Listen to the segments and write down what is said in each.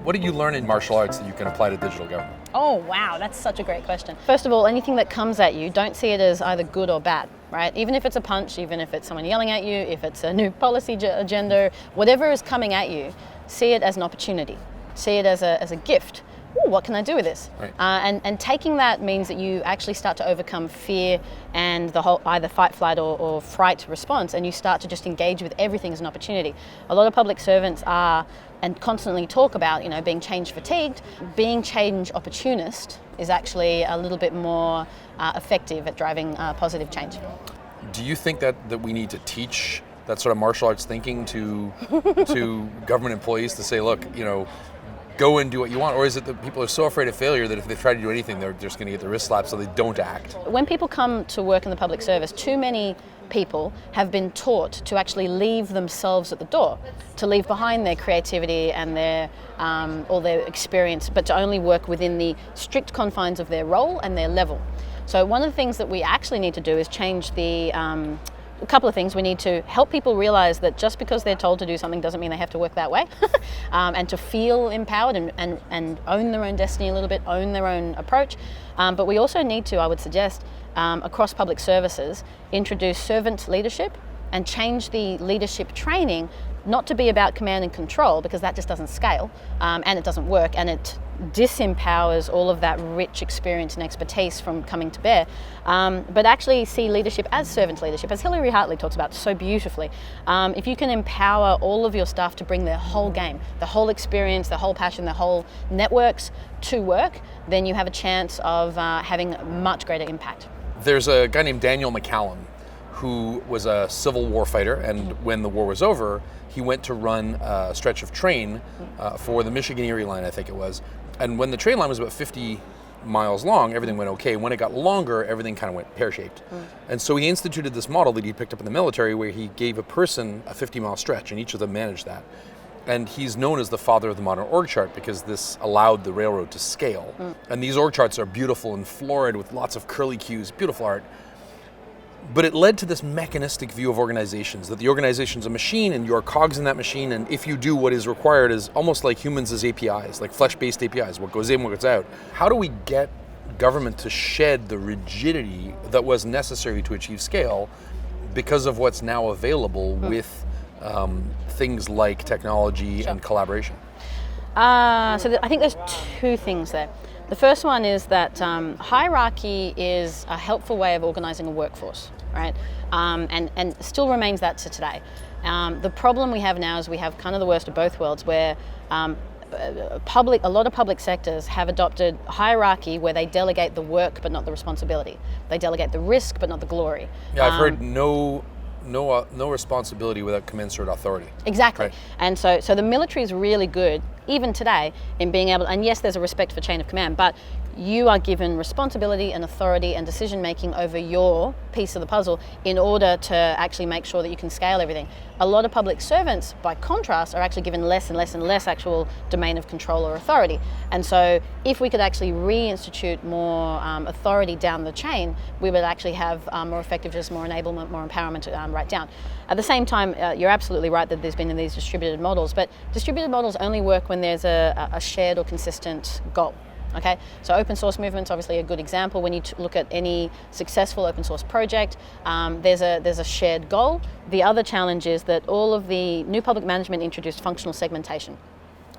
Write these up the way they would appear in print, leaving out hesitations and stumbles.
What did you learn in martial arts that you can apply to digital government? Oh, wow, that's such a great question. First of all, anything that comes at you, don't see it as either good or bad, right? Even if it's a punch, even if it's someone yelling at you, if it's a new policy agenda, whatever is coming at you, see it as an opportunity. See it as a gift. Ooh, what can I do with this? Right. And taking that means that you actually start to overcome fear and the whole either fight, flight, or fright response, and you start to just engage with everything as an opportunity. A lot of public servants are and constantly talk about, being change fatigued. Being change opportunist is actually a little bit more effective at driving positive change. Do you think that we need to teach that sort of martial arts thinking to government employees to say, look, go and do what you want? Or is it that people are so afraid of failure that if they try to do anything, they're just going to get their wrist slapped, so they don't act? When people come to work in the public service, too many people have been taught to actually leave themselves at the door, to leave behind their creativity and their all their experience, but to only work within the strict confines of their role and their level. So one of the things that we actually need to do is change a couple of things. We need to help people realize that just because they're told to do something doesn't mean they have to work that way, and to feel empowered and own their own destiny a little bit, own their own approach. But we also need to, I would suggest, across public services, introduce servant leadership and change the leadership training not to be about command and control, because that just doesn't scale, and it doesn't work, and it disempowers all of that rich experience and expertise from coming to bear, but actually see leadership as servant leadership, as Hilary Hartley talks about so beautifully. If you can empower all of your staff to bring their whole game, the whole experience, the whole passion, the whole networks to work, then you have a chance of having much greater impact. There's a guy named Daniel McCallum who was a Civil War fighter, and when the war was over, he went to run a stretch of train for the Michigan Erie line, I think it was. And when the train line was about 50 miles long, everything went okay. When it got longer, everything kind of went pear-shaped. And so he instituted this model that he picked up in the military, where he gave a person a 50-mile stretch, and each of them managed that. And he's known as the father of the modern org chart, because this allowed the railroad to scale. And these org charts are beautiful and florid with lots of curly cues, beautiful art. But it led to this mechanistic view of organizations, that the organization's a machine and you're cogs in that machine, and if you do what is required is almost like humans as APIs, like flesh-based APIs, what goes in, what goes out. How do we get government to shed the rigidity that was necessary to achieve scale because of what's now available with things like technology and collaboration? I think there's two things there. The first one is that hierarchy is a helpful way of organizing a workforce, right? And still remains that to today. The problem we have now is we have kind of the worst of both worlds, where a lot of public sectors have adopted hierarchy where they delegate the work but not the responsibility. They delegate the risk but not the glory. Yeah, I've heard no responsibility without commensurate authority. Exactly. Right. And so the military is really good, even today, in being able, and yes, there's a respect for chain of command, but you are given responsibility and authority and decision making over your piece of the puzzle in order to actually make sure that you can scale everything. A lot of public servants, by contrast, are actually given less and less and less actual domain of control or authority. And so if we could actually reinstitute more authority down the chain, we would actually have more effectiveness, more enablement, more empowerment right down. At the same time, you're absolutely right that there's been in these distributed models, but distributed models only work when there's a shared or consistent goal. Okay, so open source movement's obviously a good example. When you look at any successful open source project, there's a shared goal. The other challenge is that all of the new public management introduced functional segmentation.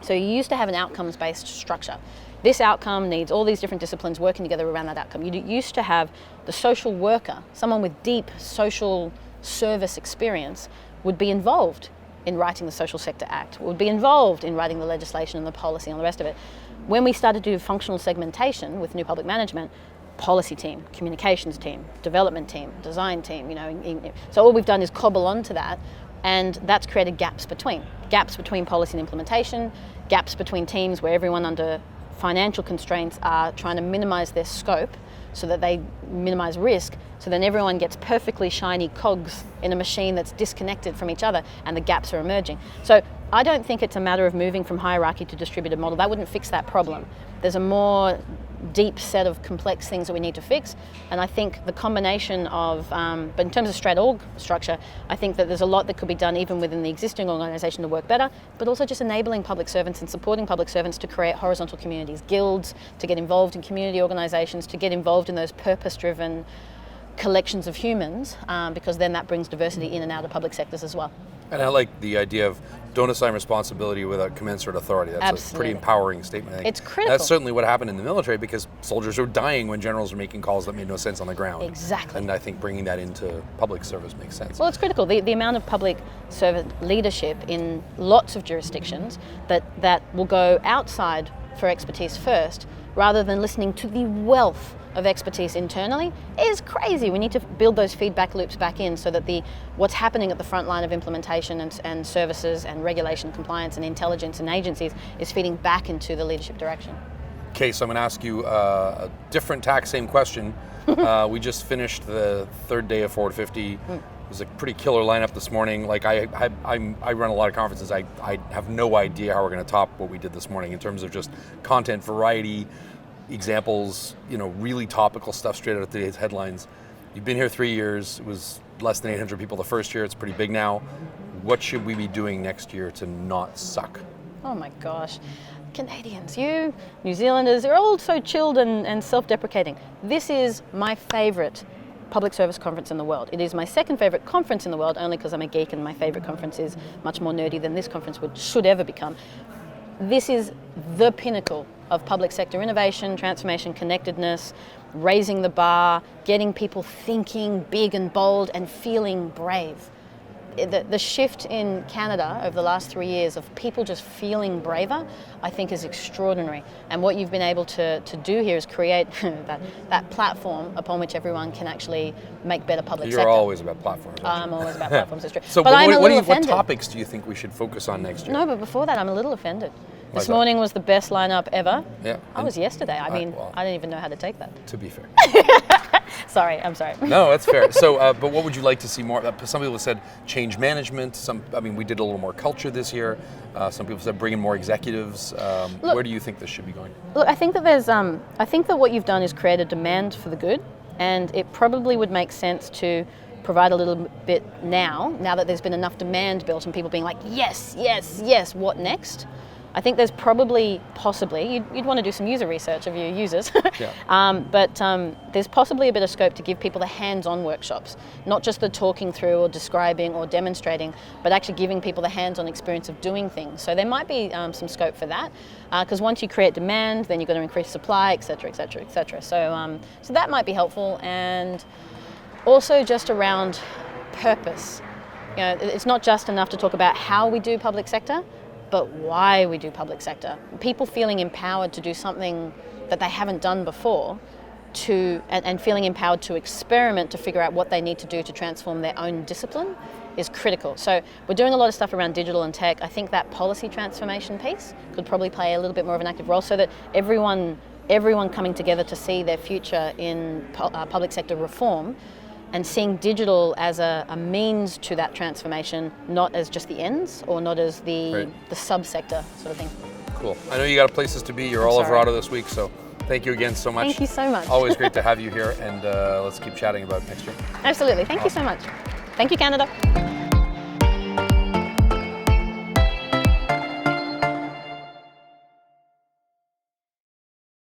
So you used to have an outcomes-based structure. This outcome needs all these different disciplines working together around that outcome. You used to have the social worker, someone with deep social service experience, would be involved in writing the Social Sector Act, would be involved in writing the legislation and the policy and the rest of it. When we started to do functional segmentation with new public management, policy team, communications team, development team, design team, so all we've done is cobble onto that, and that's created gaps between policy and implementation, gaps between teams where everyone under financial constraints are trying to minimize their scope so that they minimize risk, so then everyone gets perfectly shiny cogs in a machine that's disconnected from each other, and the gaps are emerging. So I don't think it's a matter of moving from hierarchy to distributed model. That wouldn't fix that problem. There's a more deep set of complex things that we need to fix. And I think the combination of, but in terms of straight org structure, I think that there's a lot that could be done even within the existing organisation to work better, but also just enabling public servants and supporting public servants to create horizontal communities, guilds, to get involved in community organisations, to get involved in those purpose-driven collections of humans, because then that brings diversity in and out of public sectors as well. And I like the idea of don't assign responsibility without commensurate authority. That's Absolutely. a pretty empowering statement. I think. It's critical. That's certainly what happened in the military, because soldiers were dying when generals were making calls that made no sense on the ground. Exactly. And I think bringing that into public service makes sense. Well, it's critical. The amount of public servant leadership in lots of jurisdictions that will go outside for expertise first, rather than listening to the wealth of expertise internally, is crazy. We need to build those feedback loops back in so that what's happening at the front line of implementation and services and regulation, compliance and intelligence and agencies is feeding back into the leadership direction. Okay, so I'm going to ask you a different tack, same question. We just finished the third day of FWD50. It was a pretty killer lineup this morning. Like I run a lot of conferences. I have no idea how we're going to top what we did this morning in terms of just content, variety, examples, really topical stuff straight out of today's headlines. You've been here 3 years. It was less than 800 people the first year. It's pretty big now. What should we be doing next year to not suck? Oh my gosh. Canadians, you, New Zealanders, they're all so chilled and self-deprecating. This is my favourite public service conference in the world. It is my second favourite conference in the world, only because I'm a geek and my favourite conference is much more nerdy than this conference should ever become. This is the pinnacle of public sector innovation, transformation, connectedness, raising the bar, getting people thinking big and bold and feeling brave. The shift in Canada over the last 3 years of people just feeling braver, I think is extraordinary. And what you've been able to do here is create that platform upon which everyone can actually make better public sector. You're always about platforms. I'm always about platforms, it's true. So but I'm a little what offended. topics do you think we should focus on next year? No, but before that, I'm a little offended. Why This is that? morning was the best lineup ever. Yeah. I was yesterday. I mean, well, I didn't even know how to take that. To be fair. Sorry, I'm sorry. No, that's fair. So, but what would you like to see more? Some people said change management. We did a little more culture this year. Some people said bring in more executives. Where do you think this should be going? Look, I think that I think that what you've done is create a demand for the good, and it probably would make sense to provide a little bit now that there's been enough demand built and people being like, yes, yes, yes, what next? I think there's possibly, you'd want to do some user research of your users, Yeah. but there's possibly a bit of scope to give people the hands-on workshops, not just the talking through or describing or demonstrating, but actually giving people the hands-on experience of doing things. So there might be some scope for that, because once you create demand, then you've got to increase supply, et cetera, et cetera, et cetera. So that might be helpful, and also just around purpose. It's not just enough to talk about how we do public sector, but why we do public sector. People feeling empowered to do something that they haven't done before, and feeling empowered to experiment to figure out what they need to do to transform their own discipline is critical. So we're doing a lot of stuff around digital and tech. I think that policy transformation piece could probably play a little bit more of an active role, so that everyone coming together to see their future in public sector reform, and seeing digital as a means to that transformation, not as just the ends or not as the subsector sort of thing. Cool. I know you got places to be. You're all over Ottawa this week, so thank you again so much. Thank you so much. Always great to have you here, and let's keep chatting about next year. Absolutely. Thank you so much. Thank you, Canada.